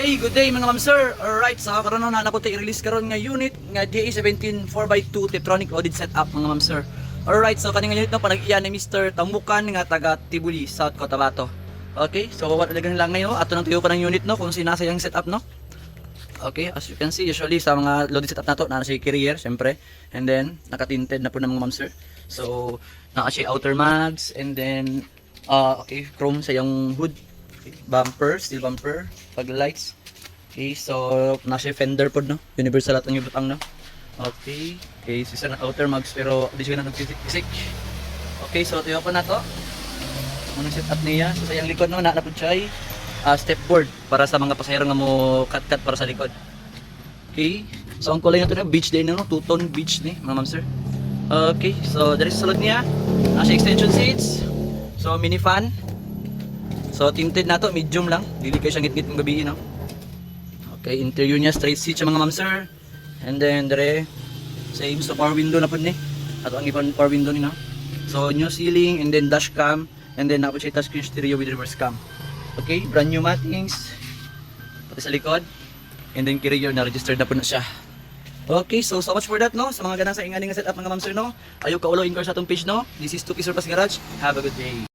Okay, good day mga ma'am sir. Alright, so karon na nako i-release karon nga unit nga DA17 4x2 Tetronic audit setup mga ma'am sir. Alright, so kaning unit no panag-iya ni Mr. Tambukan nga taga Tibuli, South Cotabato. Okay, so what lang ngayon ato nang tuyo ko ng unit no kung sinasa yung setup no. Okay, as you can see usually sa mga loaded setup nato na si carrier syempre, and then naka-tinted na po ng mga ma'am sir. So naa siya outer mags, and then okay, chrome sa yung hood. Bumper, steel bumper, pag lights. Okay, so nasa fender pod no, universal at ang butang no. Okay, okay, sisa na outer mags pero di siya na nagpisik-pisik. Okay, so tuyo ko na to. Ano setup niya? So sa yung likod no, napod siya ay step board para sa mga pasahero nga mo cut para sa likod. Okay, so ang kulay na to na beach day no, two-tone beach ni, mga ma'am sir. Okay, so there is sulod niya. Nasa extension seats. So mini fan. So tinted na to, medium lang. Dili kayo siyang ngit-ngit ng gabi, no? Okay, interior niya, straight seat siya mga ma'am sir. And then, dere, same, so power window na po ni. Ato ang ibang power window ni, no? So, new ceiling, and then dash cam, and then napos siya touchscreen stereo with reverse cam. Okay, brand new mattings. Pati sa likod. And then, carrier na, registered na po na siya. Okay, so much for that, no? Sa mga ganang sa ingaling setup mga ma'am sir, no? Ayaw ka ulo in sa atong page, no? This is 2P Surplus Garage. Have a good day.